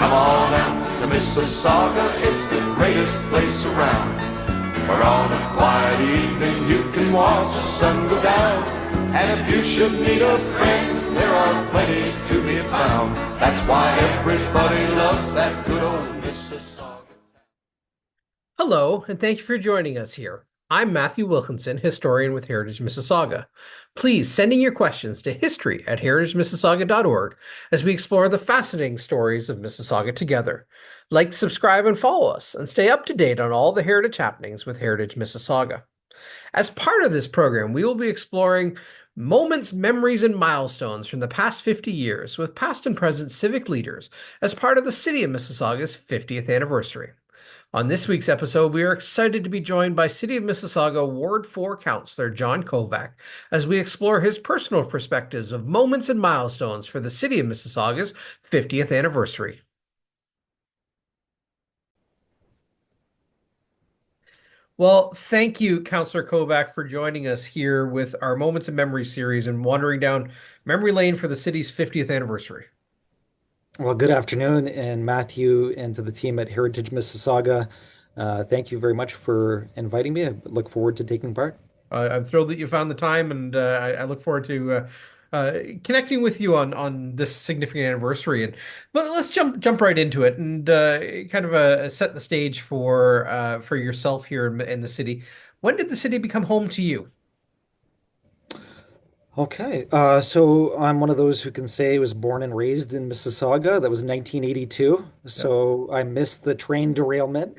Come on out to Mississauga, it's the greatest place around. Where on a quiet evening you can watch the sun go down. And if you should need a friend, there are plenty to be found. That's why everybody loves that good old Mississauga. Hello, and thank you for joining us here. I'm Matthew Wilkinson, historian with Heritage Mississauga. Please send in your questions to history@heritagemississauga.org as we explore the fascinating stories of Mississauga together. Like, subscribe, and follow us, and stay up to date on all the heritage happenings with Heritage Mississauga. As part of this program, we will be exploring moments, memories, and milestones from the past 50 years with past and present civic leaders as part of the City of Mississauga's 50th anniversary. On this week's episode, we are excited to be joined by City of Mississauga Ward 4 Councillor John Kovac as we explore his personal perspectives of moments and milestones for the City of Mississauga's 50th anniversary. Well, thank you, Councillor Kovac, for joining us here with our Moments of Memory series and wandering down memory lane for the city's 50th anniversary. Well, good afternoon, and Matthew and to the team at Heritage Mississauga. Thank you very much for inviting me. I look forward to taking part. I'm thrilled that you found the time, and I look forward to connecting with you on this significant anniversary. But let's jump right into it and kind of set the stage for yourself here in the city. When did the city become home to you? Okay, so I'm one of those who can say I was born and raised in Mississauga. That was 1982. Yep. So I missed the train derailment.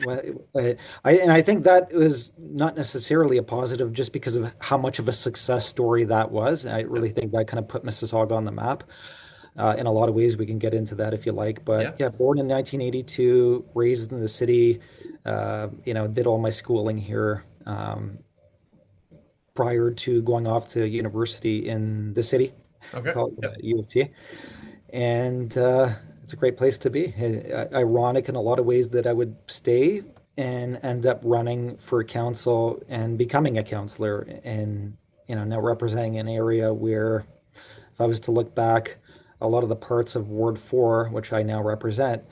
And I think that was not necessarily a positive just because of how much of a success story that was. I really think that kind of put Mississauga on the map. In a lot of ways, we can get into that if you like. Yeah. But yeah, born in 1982, raised in the city, did all my schooling here. Prior to going off to university in the city Okay. called Yep. U of T. And it's a great place to be. Ironic in a lot of ways that I would stay and end up running for council and becoming a councillor and now representing an area where if I was to look back, a lot of the parts of Ward 4, which I now represent,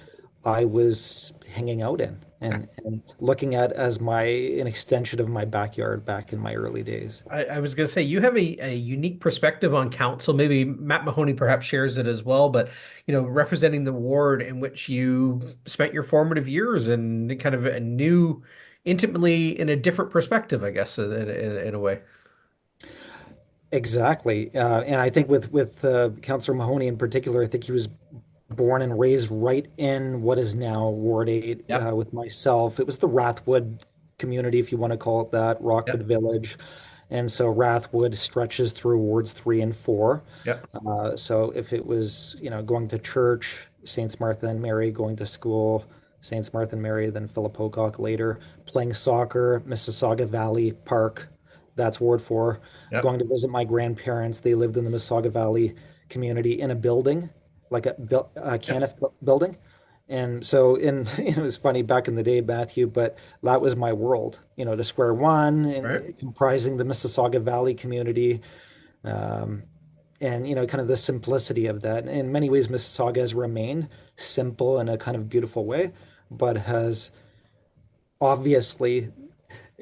I was hanging out in and looking at as an extension of my backyard back in my early days. I was going to say you have a unique perspective on council. Maybe Matt Mahoney perhaps shares it as well, but representing the ward in which you spent your formative years and kind of a new, intimately in a different perspective, I guess, in a way. Exactly. And I think with Councillor Mahoney in particular, I think he was born and raised right in what is now Ward 8 Yep. with myself. It was the Rathwood community, if you want to call it that, Rockwood Yep. Village. And so Rathwood stretches through Wards 3 and 4. Yep. So if it was, going to church, Saints Martha and Mary, going to school, Saints Martha and Mary, then Philip Pocock later, playing soccer, Mississauga Valley Park, that's Ward 4. Yep. Going to visit my grandparents. They lived in the Mississauga Valley community in a building, like a Yep. Caniff building. And so it was funny back in the day, Matthew, but that was my world, to square one Right. and comprising the Mississauga Valley community. Um, and kind of the simplicity of that. In many ways, Mississauga has remained simple in a kind of beautiful way, but has obviously,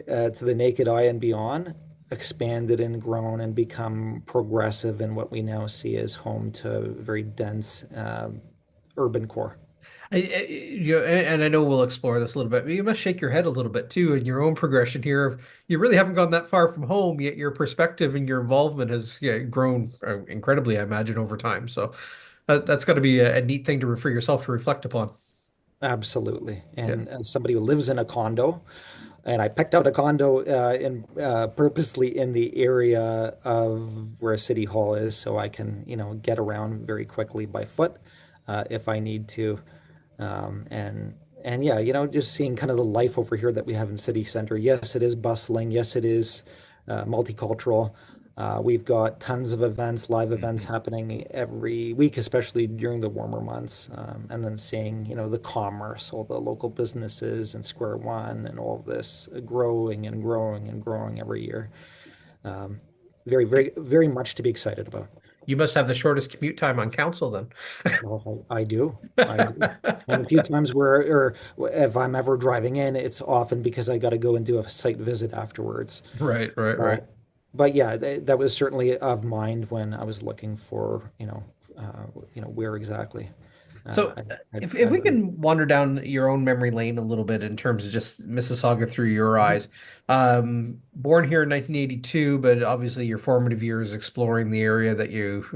to the naked eye and beyond, expanded and grown and become progressive in what we now see as home to a very dense urban core. And I know we'll explore this a little bit, but you must shake your head a little bit too in your own progression here. Of you really haven't gone that far from home, yet your perspective and your involvement has grown incredibly, I imagine, over time. So that's got to be a neat thing for yourself to reflect upon. Absolutely. Yeah. And as somebody who lives in a condo, and I picked out a condo in purposely in the area of where City Hall is, so I can, get around very quickly by foot if I need to. And yeah, just seeing kind of the life over here that we have in city center. Yes, it is bustling. Yes, it is multicultural. We've got tons of events, live events Mhm. happening every week, especially during the warmer months. And then seeing, the commerce, all the local businesses and Square One and all of this growing and growing and growing every year. Um, Very, very, very much to be excited about. You must have the shortest commute time on council then. Well, I do. I do. And a few times where, or if I'm ever driving in, it's often because I got to go and do a site visit afterwards. Right, right, right. But, but yeah, that was certainly of mind when I was looking for, where exactly. So, if we I'd can wander down your own memory lane a little bit in terms of just Mississauga through your eyes, born here in 1982, but obviously your formative years exploring the area that you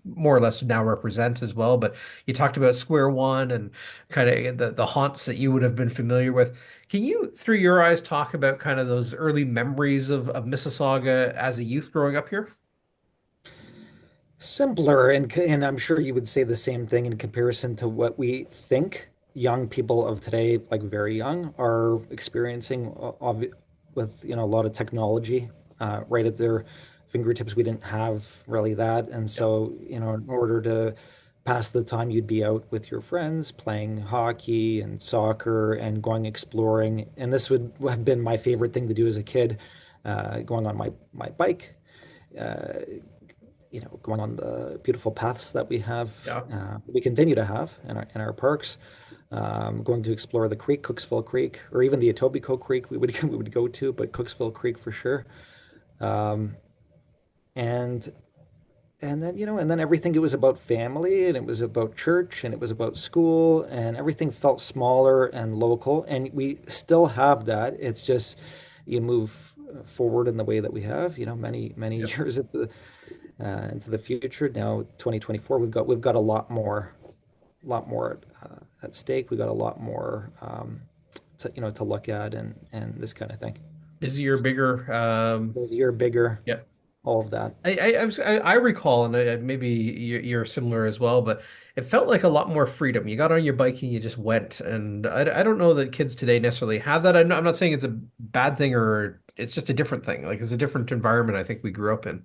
more or less now represent as well. But you talked about Square One and kind of the haunts that you would have been familiar with. Can you, through your eyes, talk about kind of those early memories of Mississauga as a youth growing up here? simpler, and I'm sure you would say the same thing in comparison to what we think young people of today, like very young, are experiencing with a lot of technology right at their fingertips. We didn't have really that, and so in order to pass the time, you'd be out with your friends playing hockey and soccer and going exploring. And this would have been my favorite thing to do as a kid, going on my bike, uh, going on the beautiful paths that Yeah. we continue to have in our parks, going to explore the creek, Cooksville Creek, or even the Etobicoke Creek we would go to, but Cooksville Creek for sure. Um, and and then everything, it was about family and it was about church and it was about school and everything felt smaller and local. And we still have that. It's just you move forward in the way that we have, many Yeah. years into the future. Now, 2024, we've got a lot more at stake. We've got a lot more to look at and this kind of thing. Is your bigger You're bigger, yeah. all of that. I recall, and maybe you're similar as well, but it felt like a lot more freedom. You got on your bike and you just went, and I don't know that kids today necessarily have that. I'm not saying it's a bad thing or it's just a different thing. Like it's a different environment I think we grew up in.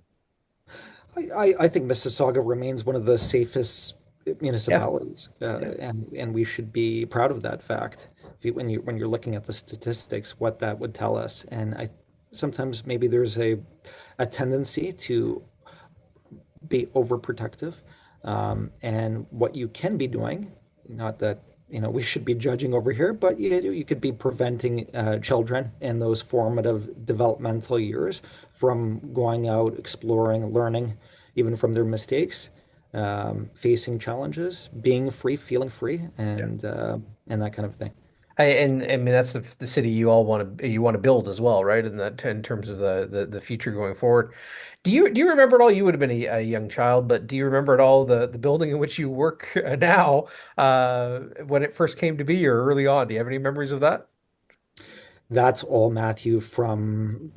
I think Mississauga remains one of the safest Yeah. municipalities, Yeah. and we should be proud of that fact. When you're looking at the statistics, what that would tell us, and I sometimes maybe there's a tendency to be overprotective, and what you can be doing, not that we should be judging over here, but you could be preventing children in those formative developmental years from going out, exploring, learning, even from their mistakes, facing challenges, being free, feeling free, Yeah. and that kind of thing. And I mean that's the city you want to build as well, right? In that in terms of the future going forward. Do you remember at all? You would have been a young child, but do you remember at all the building in which you work now, when it first came to be or early on? Do you have any memories of that? That's all, Matthew, from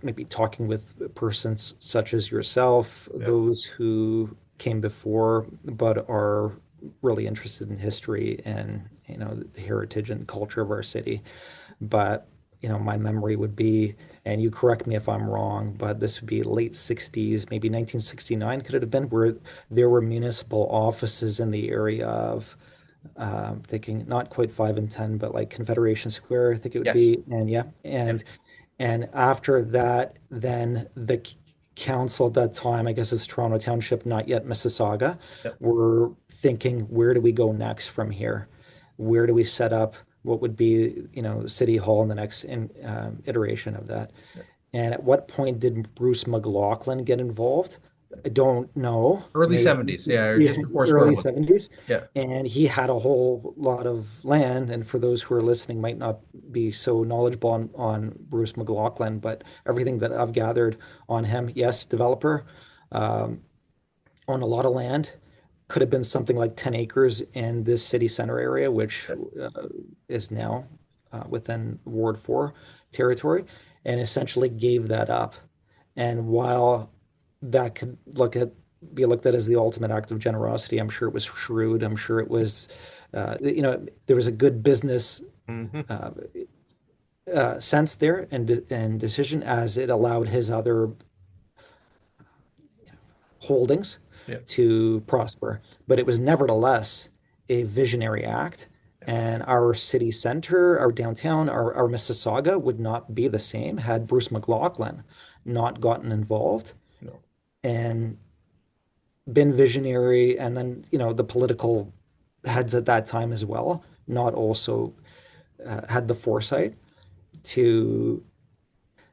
maybe talking with persons such as yourself, Yeah. those who came before but are really interested in history and the heritage and culture of our city. But my memory would be, and you correct me if I'm wrong, but this would be late 60s, maybe 1969 could it have been, where there were municipal offices in the area of thinking not quite 5 and 10, but like Confederation Square, I think it would Yes. be. And yeah, Yeah. and after that, then the council at that time, I guess it's Toronto Township, not yet Mississauga, Yep. were thinking, where do we go next from here? Where do we set up what would be, City Hall in the next iteration of that? Yep. And at what point did Bruce McLaughlin get involved? I don't know. Early Maybe 70s, yeah, or yeah, just before Square early One. 70s. Yeah. And he had a whole lot of land. And for those who are listening, might not be so knowledgeable on Bruce McLaughlin, but everything that I've gathered on him, yes, developer, um, owned a lot of land. Could have been something like 10 acres in this city center area, which is now within Ward 4 territory, and essentially gave that up. And while that could be looked at as the ultimate act of generosity, I'm sure it was shrewd. I'm sure it was, there was a good business Hmm. uh, sense there and decision, as it allowed his other holdings Yeah. to prosper. But it was nevertheless a visionary act. Yeah. And our city center, our downtown, our Mississauga would not be the same had Bruce McLaughlin not gotten involved. No. And been visionary, and then, the political heads at that time as well, not also had the foresight to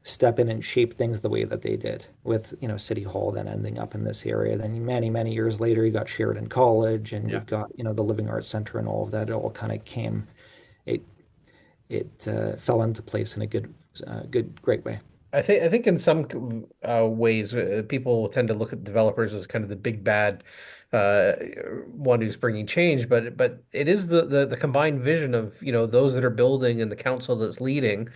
step in and shape things the way that they did with, City Hall then ending up in this area. Then many, many years later, you got Sheridan College and Yeah. you've got, the Living Arts Center and all of that. It all kind of came, it fell into place in a great way. I think in some ways, people tend to look at developers as kind of the big bad uh, one who's bringing change, but it is the combined vision of those that are building and the council that's leading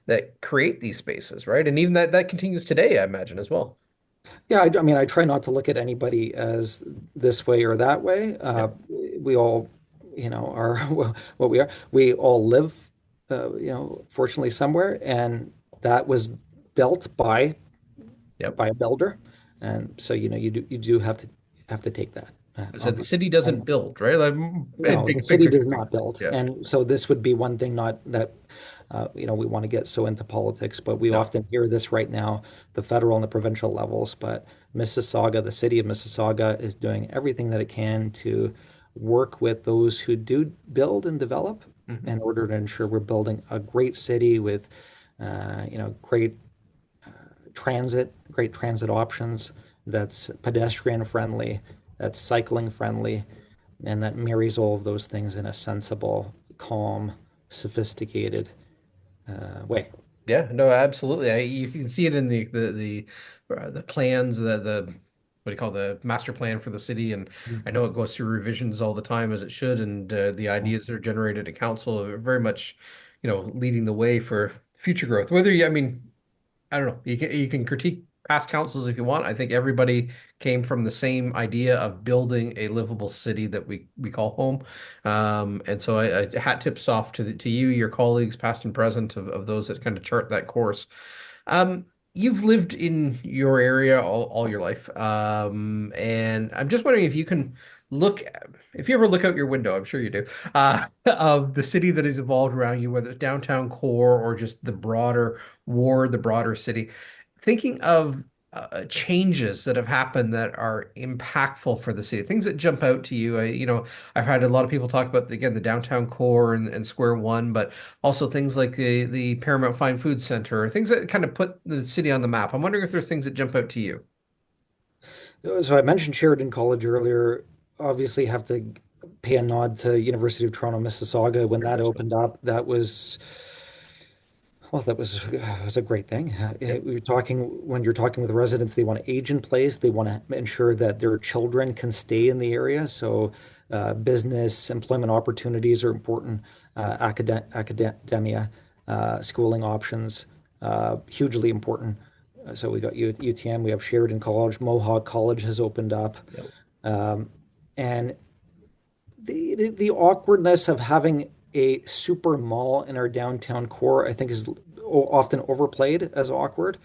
that create these spaces, right? And even that continues today, I imagine, as well. Yeah, I mean, I try not to look at anybody as this way or that way. Yeah. We all, are what we are. We all live, fortunately somewhere, and that was built Yep. by a builder, and so you do have to take that. I said the city doesn't And build, right? Like, no, the big city picture does thing. not build. Yeah. And so this would be one thing, not that, we want to get so into politics, but we No. often hear this right now, the federal and the provincial levels. But Mississauga, the city of Mississauga, is doing everything that it can to work with those who do build and develop Mhm. in order to ensure we're building a great city with, great transit options that's pedestrian friendly, that's cycling friendly, and that marries all of those things in a sensible, calm, sophisticated way. Yeah, no, absolutely. You can see it in the plans, the what do you call the master plan for the city, and I know it goes through revisions all the time as it should, and the ideas that are generated at council are very much, leading the way for future growth. Whether you, I mean, I don't know. You can critique past councils if you want. I think everybody came from the same idea of building a livable city that we call home. And so I hat tips off to you, your colleagues, past and present, of those that kind of chart that course. You've lived in your area all your life. And I'm just wondering if you can if you ever look out your window, I'm sure you do, of the city that has evolved around you, whether it's downtown core or just the broader ward, the broader city, thinking of changes that have happened that are impactful for the city, things that jump out to you. I've had a lot of people talk about, again, the downtown core and Square One, but also things like the Paramount Fine Food Center, things that kind of put the city on the map. I'm wondering if there's things that jump out to you. So I mentioned Sheridan College earlier. Obviously, have to pay a nod to University of Toronto Mississauga when Very that much so. opened up. That was Well, that was a great thing. Yeah. When you're talking with residents, they want to age in place. They want to ensure that their children can stay in the area. So, business, employment opportunities are important. Academia, schooling options, hugely important. So we got UTM, we have Sheridan College, Mohawk College has opened up, Yep. and the awkwardness of having a super mall in our downtown core, I think, is often overplayed as awkward.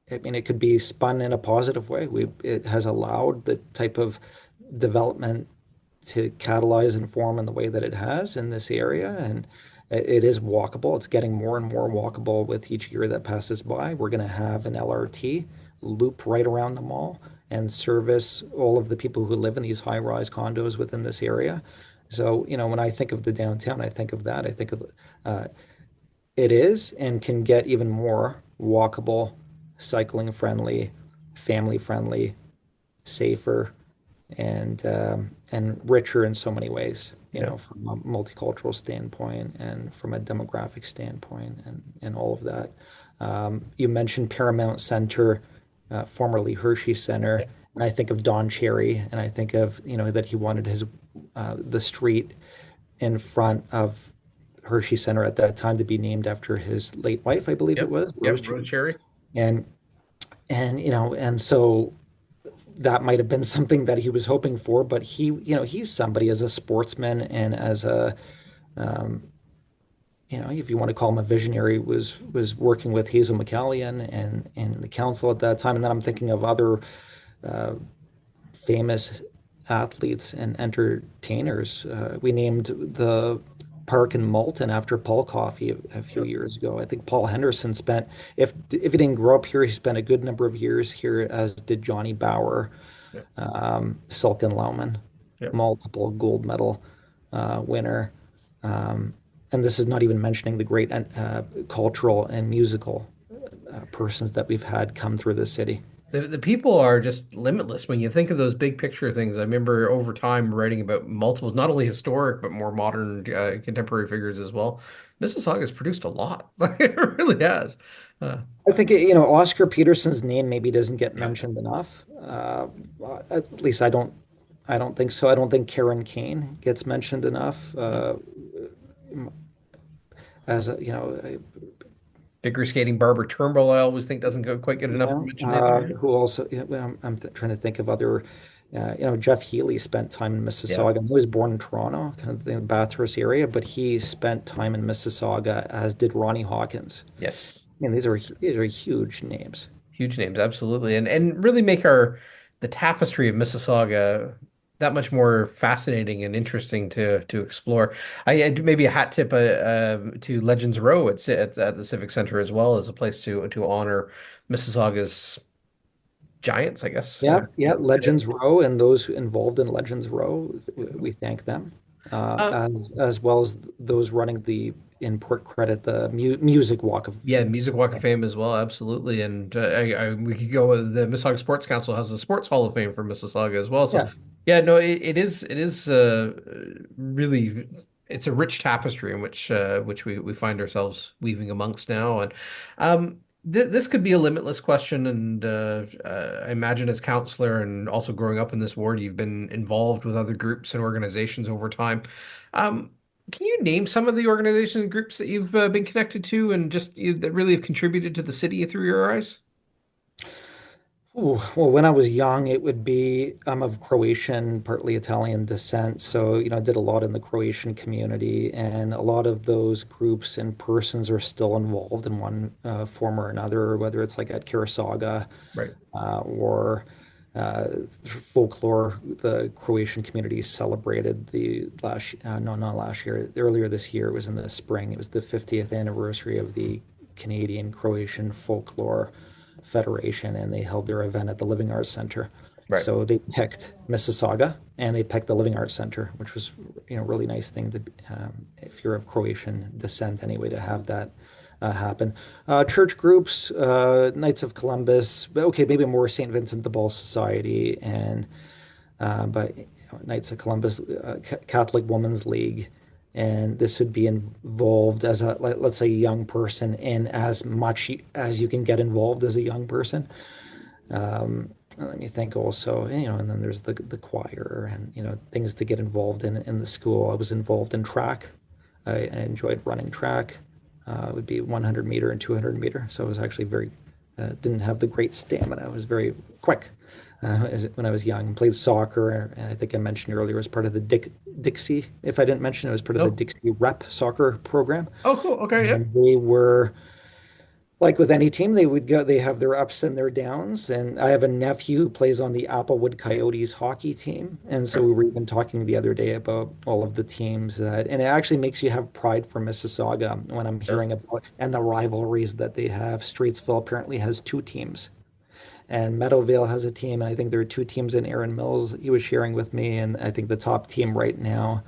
I mean, it could be spun in a positive way. It has allowed the type of development to catalyze and form in the way that it has in this area, and it is walkable. It's getting more and more walkable with each year that passes by. We're going to have an LRT loop right around the mall and service all of the people who live in these high-rise condos within this area. So, when I think of the downtown, I think of that. I think of uh, it is and can get even more walkable, cycling friendly, family friendly, safer, and richer in so many ways, Yeah. from a multicultural standpoint and from a demographic standpoint and all of that. You mentioned Paramount Center, formerly Hershey Center, Yeah. and I think of Don Cherry, and I think of, that he wanted the street in front of Hershey Center at that time to be named after his late wife, I believe it Yep. was, Yep. Rose Rose Cherry. Cherry. And and so that might have been something that he was hoping for, but he's somebody as a sportsman and as if you want to call him a visionary, was working with Hazel McCallion and the council at that time. And then I'm thinking of other uh, famous athletes and entertainers. We named the park in Malton after Paul Coffey a few Yep. years ago. I think Paul Henderson spent, if he didn't grow up here, he spent a good number of years here, as did Johnny Bauer. Yeah. Silken Laumann, Yeah. multiple gold medal winner. Um, and this is not even mentioning the great cultural and musical persons that we've had come through the city. The people are just limitless when you think of those big picture things. I remember over time writing about multiples, not only historic but more modern contemporary figures as well. Mississauga's produced a lot. It really has. Uh, I think Oscar Peterson's name maybe doesn't get yeah. mentioned enough. At least I don't. I don't think so. I don't think Karen Kane gets mentioned enough. Yeah. As a, Figure skating Barbara Turnbull, I always think doesn't go quite get enough yeah, mention either. who also, well, trying to think of other, Jeff Healy spent time in Yeah. Mississauga. He was born in Toronto, kind of the Bathurst area, but he spent time in Mississauga, as did Ronnie Hawkins. Yes. I mean, these are huge names. Huge names, absolutely. And really make our the tapestry of Mississauga that much more fascinating and interesting to explore. I do maybe a hat tip to Legends Row at the Civic Center as well as a place to honor Mississauga's giants, I guess. Yeah, yeah, Yeah. Legends Row and those involved in Legends Row, we thank them, Uh, as well as those running the in Port Credit the Music Walk of Yeah, Music Walk of Fame. Fame as well, absolutely. And we could go with the Mississauga Sports Council has a Sports Hall of Fame for Mississauga as well. So, Yeah, yeah, no, it is really it's a rich tapestry in which we find ourselves weaving amongst now. And this could be a limitless question. And I imagine as counselor and also growing up in this ward, you've been involved with other groups and organizations over time. Um, can you name some of the organizations and groups that you've been connected to and just that really have contributed to the city through your eyes? ooh, well, when I was young, it would be I'm of Croatian, partly Italian descent, so I did a lot in the Croatian community, and a lot of those groups and persons are still involved in one form or another, whether it's like at Karasaga Right. or folklore. The Croatian community celebrated the no, not last year, earlier this year. It was in the spring. It was the 50th anniversary of the Canadian Croatian Folklore Federation, and they held their event at the Living Arts Center. Right. So they picked Mississauga and they picked the Living Arts Center, which was really nice thing to if you're of Croatian descent anyway to have that happen. Church groups, Knights of Columbus, but okay, maybe more St. Vincent de Paul Society, and but Knights of Columbus, Catholic Women's League, and this would be involved as a let's say young person in as much as you can get involved as a young person. Let me think also, and then there's the choir and things to get involved in the school. I was involved in track. I enjoyed running track. It would be 100 meter and 200 meter. So I was actually very didn't have the great stamina. I was very quick when I was young. Played soccer, and I think I mentioned earlier as part of the Dixie. If I didn't mention, it was part of the No. Dixie Rep soccer program. Oh, cool. Okay. Yeah. And they were like with any team, they have their ups and their downs. And I have a nephew who plays on the Applewood Coyotes hockey team. And so Right. we were even talking the other day about all of the teams and it actually makes you have pride for Mississauga when I'm Yes. hearing about and the rivalries that they have. Streetsville apparently has two teams. And Meadowvale has a team, and I think there are two teams in Erin Mills. He was sharing with me, and I think the top team right now,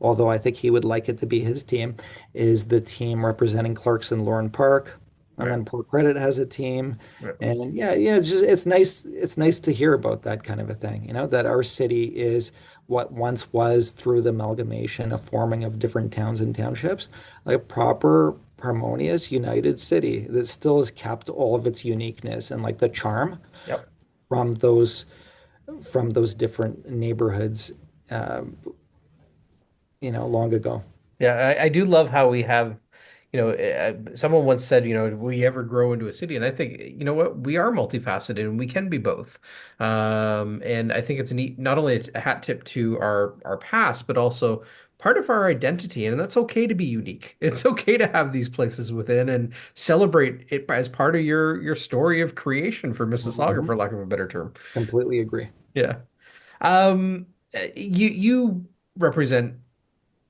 although I think he would like it to be his team, is the team representing Clarkson Lorne Park. And Right. then Port Credit has a team. Right. And yeah, it's nice to hear about that kind of a thing, that our city is what once was through the amalgamation of forming of different towns and townships, like a proper, harmonious, united city that still has kept all of its uniqueness and like the charm Yep. from those different neighborhoods, uh, long ago. Yeah, I do love how we have, someone once said, will you ever grow into a city? And I think, you know what, we are multifaceted and we can be both. And I think it's neat, not only a hat tip to our past, but also part of our identity. And that's okay to be unique. It's okay to have these places within and celebrate it as part of your story of creation for Mississauga, Mhm. for lack of a better term. Completely agree. Yeah. You represent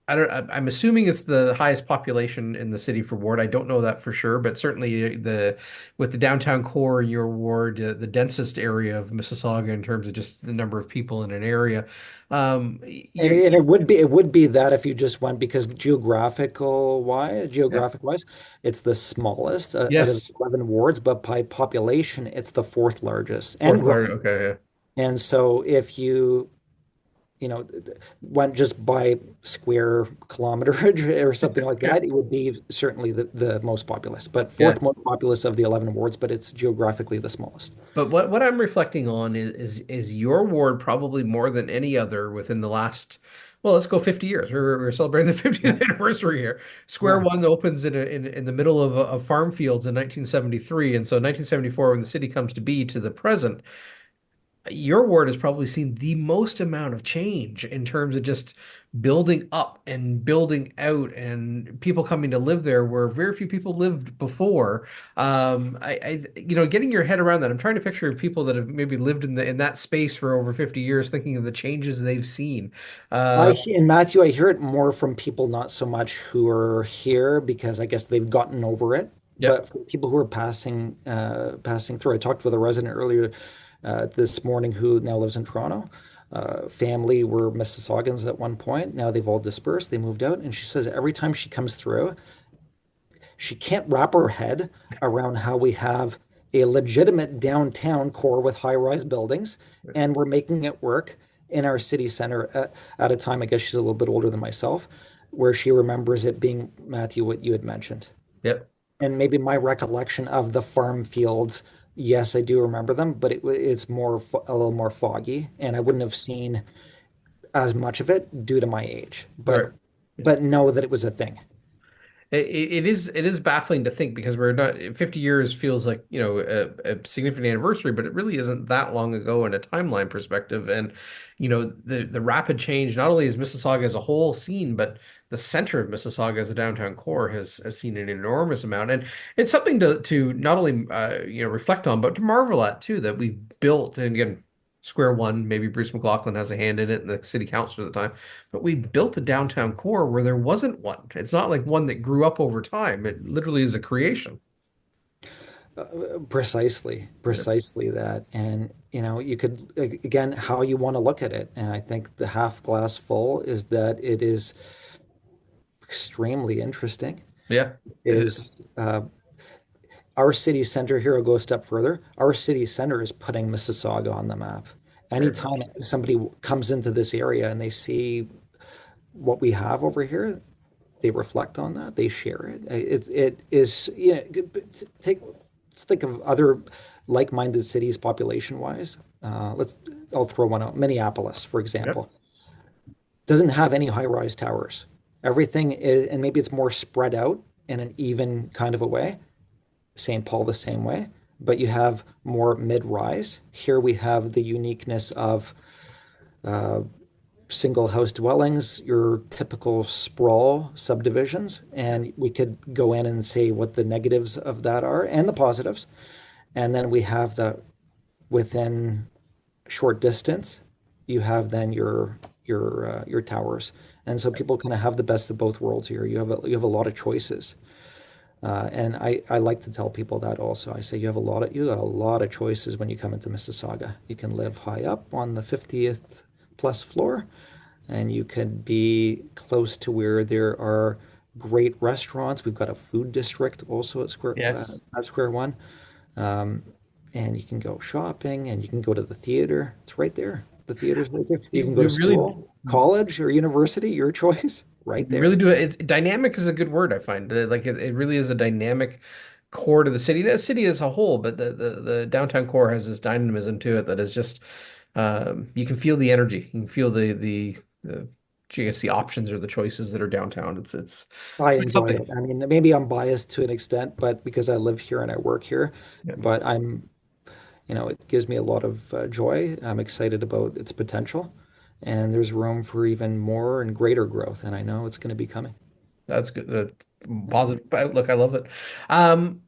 I don't. I'm assuming it's the highest population in the city for ward. I don't know that for sure, but certainly the with the downtown core in your ward, the densest area of Mississauga in terms of just the number of people in an area. And, You're, and it would be that if you just went because yeah. geographic wise, it's the smallest out of Yes. the 11 wards, but by population, it's the fourth largest and Fourth large. growing. Okay. Yeah. And so if you went just by square kilometerage or something like Yeah. that, it would be certainly the most populous, but Yeah. fourth most populous of the 11 wards, but it's geographically the smallest. But what I'm reflecting on is your ward probably more than any other within the last, well, let's go 50 years. We're celebrating the Yeah. 50th anniversary here. Square Yeah. One opens in the middle of farm fields in 1973, and so 1974, when the city comes to be to the present, your ward has probably seen the most amount of change in terms of just building up and building out and people coming to live there where very few people lived before. Getting your head around that, I'm trying to picture people that have maybe lived in that space for over 50 years, thinking of the changes they've seen. Uh, In Matthew, I hear it more from people not so much who are here because I guess they've gotten over it, yep, but for people who are passing through. I talked with a resident earlier this morning who now lives in Toronto. Family were Mississaugans at one point. Now they've all dispersed. They moved out, and she says every time she comes through, she can't wrap her head around how we have a legitimate downtown core with high-rise buildings, and we're making it work in our city center at a time, I guess she's a little bit older than myself, where she remembers it being, Matthew, what you had mentioned. yep. And maybe my recollection of the farm fields, yes, I do remember them, but it's a little more foggy, and I wouldn't have seen as much of it due to my age, Right. but know that it was a thing. It is baffling to think because we're not 50 years feels like a significant anniversary, but it really isn't that long ago in a timeline perspective. And the rapid change not only is Mississauga as a whole seen, but the center of Mississauga as a downtown core has seen an enormous amount. And it's something to not only reflect on, but to marvel at too, that we've built. And again, Square One, maybe Bruce McLaughlin has a hand in it, and the city council at the time, but we built a downtown core where there wasn't one. It's not like one that grew up over time. It literally is a creation. Precisely that. And, you could, again, how you want to look at it. And I think the half glass full is that it is extremely interesting. Yeah, it is. Is our city center here, I'll go a step further. Our city center is putting Mississauga on the map. Very Anytime much. somebody comes into this area and they see what we have over here, they reflect on that, they share it. It is, take let's think of other like-minded cities population-wise. I'll throw one out. Minneapolis, for Yep. example, doesn't have any high-rise towers. Everything is, and maybe it's more spread out in an even kind of a way. St. Paul the same way, but you have more mid-rise. Here we have the uniqueness of single house dwellings, your typical sprawl subdivisions, and we could go in and say what the negatives of that are and the positives. And then we have the within short distance, you have then your towers. And so people kind of have the best of both worlds here. You have a lot of choices. And I like to tell people that also. I say you got a lot of choices when you come into Mississauga. You can live high up on the 50th plus floor, and you can be close to where there are great restaurants. We've got a food district also Yes. at Square One, um, and you can go shopping, and you can go to the theater. It's right there. The theater's right there. You can go We to really, school, college, or university, your choice, right we really there. do it. Dynamic is a good word, I find. Like it really is a dynamic core to the city, the city as a whole, but the downtown core has this dynamism to it that is just you can feel the energy. You can feel the I guess the options or the choices that are downtown. It's I quite enjoy something. it. I mean, maybe I'm biased to an extent, but because I live here and I work here, Yeah. but it gives me a lot of joy. I'm excited about its potential, and there's room for even more and greater growth, and I know it's going to be coming. That's good. Yeah. Positive outlook. I love it. Um,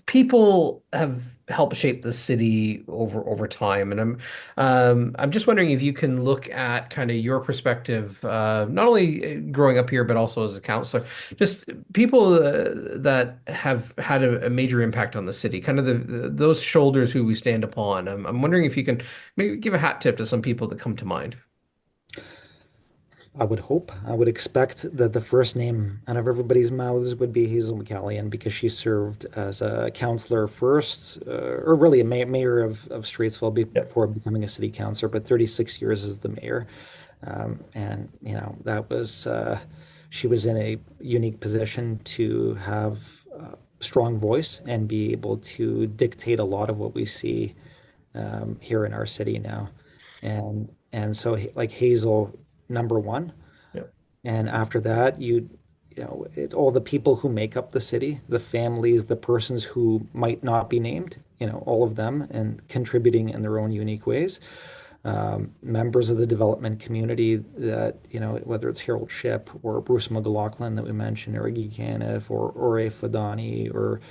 people have helped shape the city over time, and I'm just wondering if you can look at kind of your perspective, not only growing up here but also as a counselor, just people that have had a major impact on the city, kind of those shoulders who we stand upon. I'm wondering if you can maybe give a hat tip to some people that come to mind. I would hope, I would expect that the first name out of everybody's mouths would be Hazel McCallion because she served as a counselor first, or really a mayor of Straitsville Yeah. before becoming a city councillor, but 36 years as the mayor. And, that was, she was in a unique position to have a strong voice and be able to dictate a lot of what we see here in our city now. And so like Hazel, number one. Yeah. And after that, it's all the people who make up the city, the families, the persons who might not be named, all of them and contributing in their own unique ways. Members of the development community that, whether it's Harold Shipp or Bruce McLaughlin that we mentioned, or Iggy Caniff or Ore Fadani, or,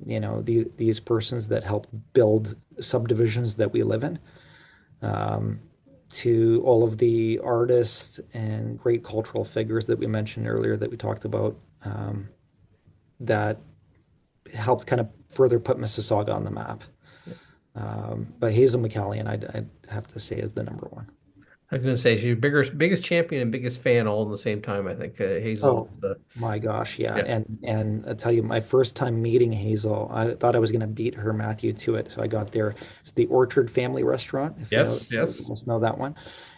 these persons that help build subdivisions that we live in. To all of the artists and great cultural figures that we mentioned earlier that we talked about, that helped kind of further put Mississauga on the map. But Hazel McCallion, I'd have to say, is the number one. I was going to say she's biggest champion and biggest fan all in the same time. I think Hazel. Oh my gosh, yeah. Yeah. And I tell you, my first time meeting Hazel, I thought I was gonna beat her, Matthew, to it. So I got there. It's the Orchard Family Restaurant, if Yes, you yes. must know that one.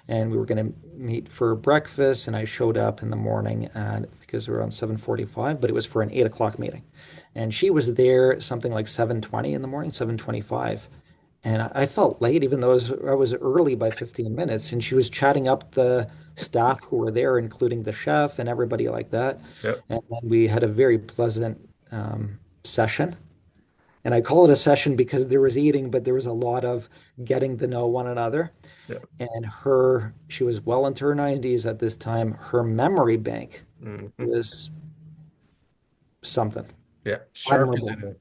And we were gonna meet for breakfast, and I showed up in the morning and because we were on 7:45, but it was for an 8 o'clock meeting. And she was there something like 7:20 in the morning, 7:25. And I felt late, even though I was early by 15 minutes. And she was chatting up the staff who were there, including the chef and everybody like that. Yep. And then we had a very pleasant session. And I call it a session because there was eating, but there was a lot of getting to know one another. Yep. And she was well into her 90s at this time. Her memory bank Hmm. was something Yeah. Sharp as admirable. anything.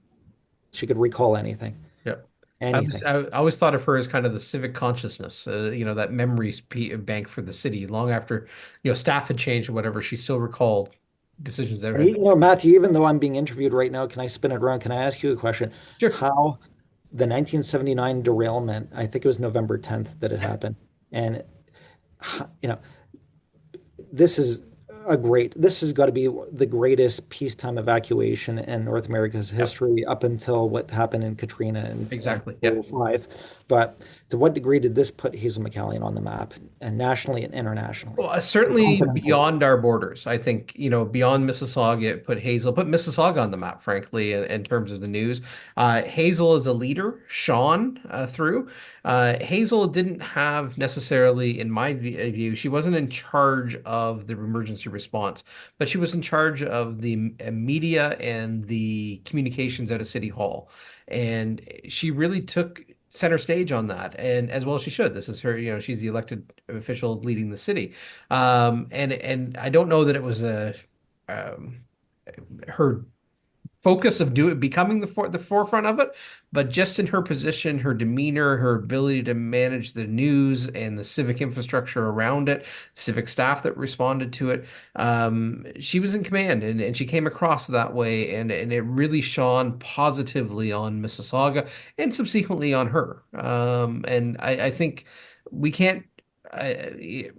She could recall anything, Yeah. anything. I always thought of her as kind of the civic consciousness, that memories bank for the city. Long after, staff had changed or whatever, she still recalled decisions that And had been. Matthew, even though I'm being interviewed right now, can I spin it around? Can I ask you a question? Sure. How the 1979 derailment, I think it was November 10th that it happened. And, you know, this has got to be the greatest peacetime evacuation in North America's Yep. history up until what happened in Katrina and Exactly. Yep. 2005. But to what degree did this put Hazel McCallion on the map, and nationally and internationally? Well, certainly Continentally. beyond our borders. I think, beyond Mississauga, it put Mississauga on the map, frankly, in terms of the news. Hazel is a leader, Sean through. Hazel didn't have necessarily, in my view, she wasn't in charge of the emergency response, but she was in charge of the media and the communications at a city hall. And she really took center stage on that, and as well as she should. This is her, she's the elected official leading the city. And I don't know that it was a um, her focus of becoming the forefront of it, but just in her position, her demeanor, her ability to manage the news and the civic infrastructure around it, civic staff that responded to it, she was in command, and she came across that way, and it really shone positively on Mississauga and subsequently on her. And I think we can't. I,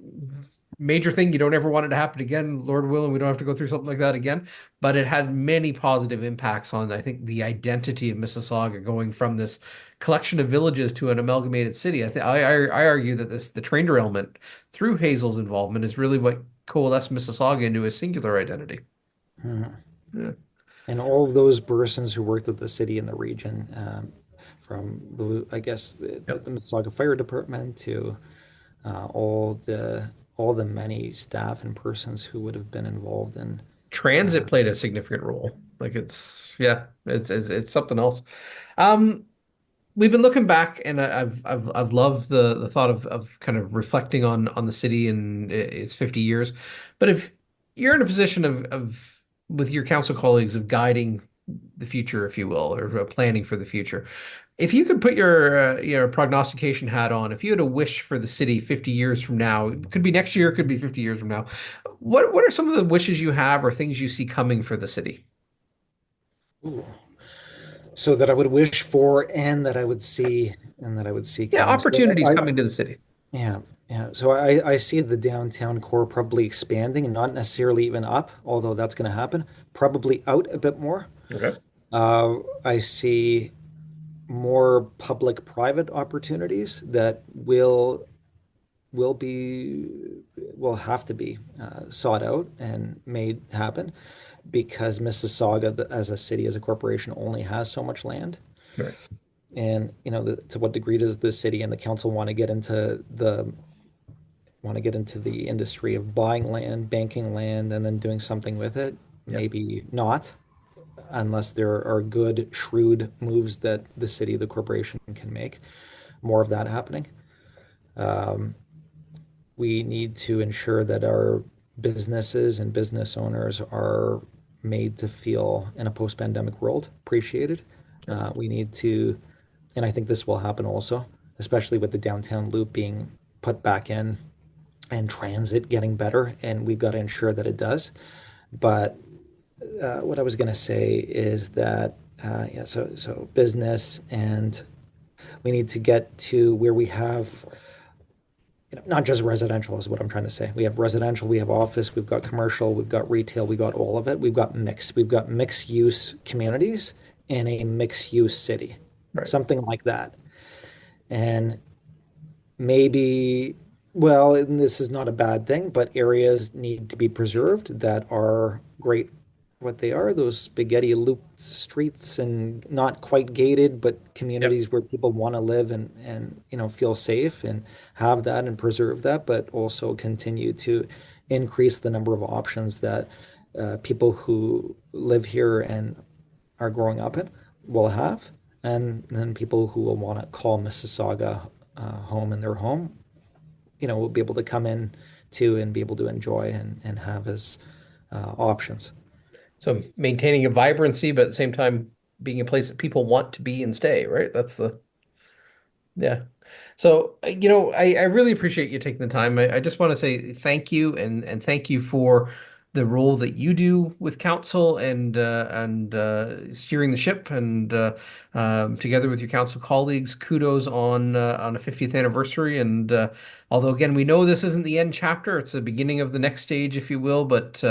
Major thing, you don't ever want it to happen again. Lord willing, we don't have to go through something like that again. But it had many positive impacts on, I think, the identity of Mississauga, going from this collection of villages to an amalgamated city. I argue that the train derailment through Hazel's involvement is really what coalesced Mississauga into a singular identity. Mhm. Yeah. And all of those persons who worked at the city and the region, from I guess Yep. the Mississauga Fire Department to all the many staff and persons who would have been involved in. Transit Uh, played a significant role. Like yeah, it's something else. Um, we've been looking back, and I've loved the thought of kind of reflecting on the city and its 50 years. But if you're in a position of with your council colleagues of guiding the future, if you will, or planning for the future. If you could put your prognostication hat on, if you had a wish for the city 50 years from now, it could be next year, it could be 50 years from now. What are some of the wishes you have or things you see coming for the city? Ooh. So that I would wish for and that I would see Yeah, coming. So opportunities coming to the city. yeah, yeah. So I see the downtown core probably expanding and not necessarily even up, although that's going to happen. Probably out a bit more. Okay. I see more public-private opportunities that will be will have to be sought out and made happen because Mississauga, as a city, as a corporation, only has so much land. Right. And to what degree does the city and the council want to get into the industry of buying land, banking land, and then doing something with it? Yep. Maybe not, unless there are good, shrewd moves that the city, the corporation can make. More of that happening. We need to ensure that our businesses and business owners are made to feel in a post-pandemic world appreciated. We need to, and I think this will happen also, especially with the downtown loop being put back in and transit getting better, and we've got to ensure that it does. But what I was going to say is that yeah, so business, and we need to get to where we have not just residential is what I'm trying to say. We have residential, we have office, we've got commercial, we've got retail, we've got all of it. We've got mixed use communities in a mixed use city, Right. something like that. And maybe, well, and this is not a bad thing, but areas need to be preserved that are great what they are, those spaghetti looped streets and not quite gated, but Yep. communities where people want to live and feel safe and have that and preserve that, but also continue to increase the number of options that people who live here and are growing up in will have, and then people who will want to call Mississauga home and their home, will be able to come in to and be able to enjoy and have as options. So maintaining a vibrancy, but at the same time being a place that people want to be and stay, right? That's the Yeah. So, I really appreciate you taking the time. I just want to say thank you and thank you for the role that you do with council and steering the ship and together with your council colleagues. Kudos on a 50th anniversary. And although again, we know this isn't the end chapter, it's the beginning of the next stage, if you will. But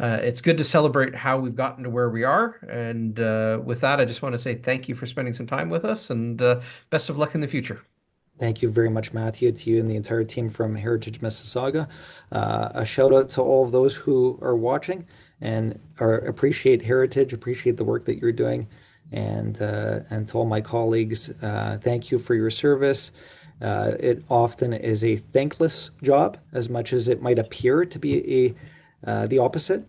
it's good to celebrate how we've gotten to where we are. And with that, I just want to say thank you for spending some time with us and best of luck in the future. Thank you very much, Matthew, to you and the entire team from Heritage Mississauga. A shout out to all of those who are watching and appreciate Heritage, appreciate the work that you're doing, and to all my colleagues, thank you for your service. It often is a thankless job, as much as it might appear to be the opposite.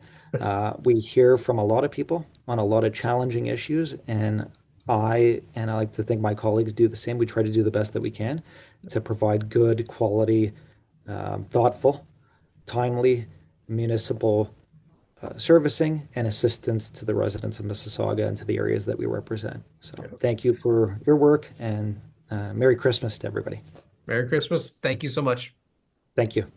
We hear from a lot of people on a lot of challenging issues, and I like to think my colleagues do the same. We try to do the best that we can to provide good quality, thoughtful, timely municipal servicing and assistance to the residents of Mississauga and to the areas that we represent. So thank you for your work, and Merry Christmas to everybody. Merry Christmas. Thank you so much. Thank you.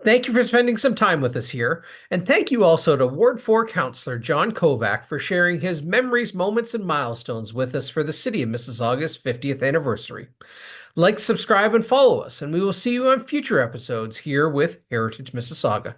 Thank you for spending some time with us here. And thank you also to Ward 4 Councillor John Kovac for sharing his memories, moments, and milestones with us for the City of Mississauga's 50th anniversary. Like, subscribe, and follow us, and we will see you on future episodes here with Heritage Mississauga.